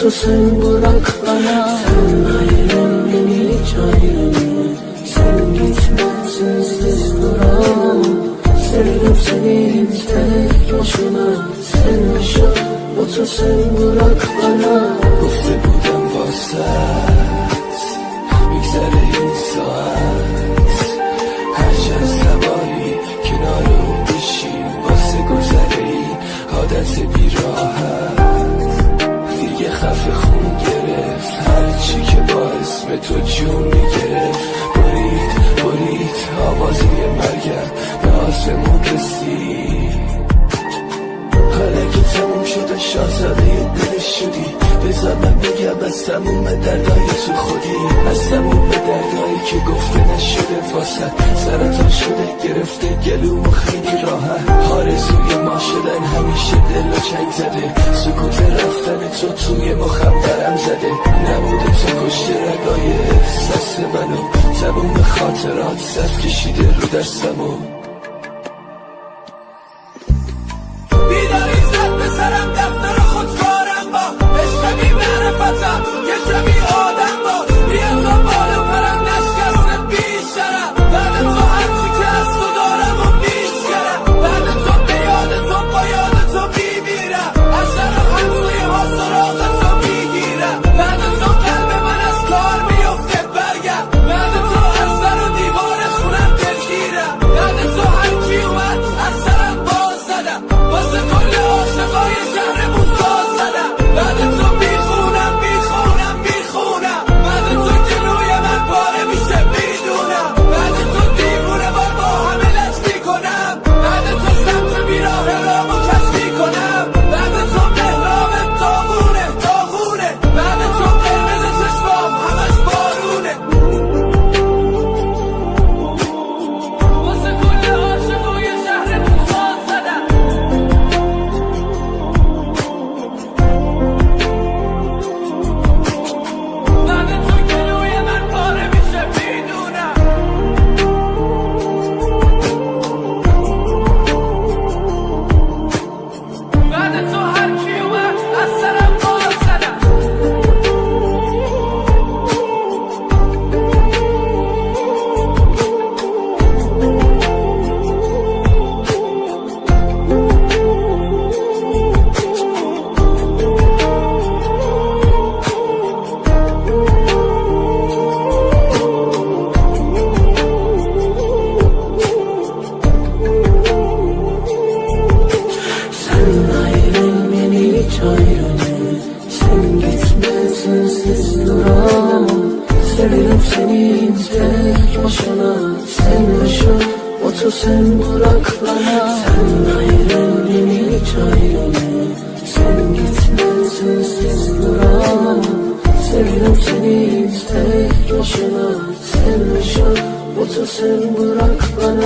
Otur sen bırak bana. Sen ayrıl beni hiç ayrılma. Sen gitme sensiz duramam. Sevdim seni tek başına. Sen yaşa otur sen bırak bana. گفته بودم واسط میگذره این ساعت هر چند سواری کنار رو بشیم واسه گذره ای عادت بیراحت دیگه خفه خون گرفت هرچی که با اسم تو جون میگرفت برید آوازی مرگم به آسمون رسید حالا که تموم شده شاهزاده دلش شدی بذار من بگم از تموم دردای تو خودی از تموم دردایی که گفته نشده واسد سرطان شده گرفته گلومو خیلی راحت آرزوی ما شدن همیشه دل و چنگ زده سکوت رفتن تو توی مخم برم زده نبوده تو کشته رگای احساس منو تموم خاطرات صف کشیده رو دستمو بیداری زد به سرم دفتر خودکارم با عشق بی معرفتم یه جمعی آدم با بیا تا بالا پرم نشکست بیشترم بعد تو هرچی که از تو دارم و میشگرم بعد تو به یاد تو با یاد تو میمیرم از شر همسوی ها سراغ تو میگیرم بعد تو قلب من از کار میفته برگم بعد تو از سر و دیوار خونم دلگیرم بعد تو هرچی اومد از سرم باز زدم واسه کل عاشقای شهرمون ساز زدم بعد تو میخونم بعد تو جلوی من پاره میشه میدونم بعد تو دیوونه با همه لش میکنم بعد تو سمت بیراه رامو کش میکنم بعد تو مهراب داغونه بعد تو قرمز چشمام همش بارونه واسه کل عاشقای شهرمون ساز زدم بعد تو جلوی من پاره میشه میدونم بعد تو هر کی اومد از سرم باز زدم Sen ayrıl beni hiç ayrılma. Sen gitme sensiz duramam. Severim seni tek başına. Sen yaşa otur sen bırak bana. Sen ayrıl beni hiç ayrılma. Sen gitme sensiz duramam. Severim seni tek başına. Sen yaşa otur sen bırak bana.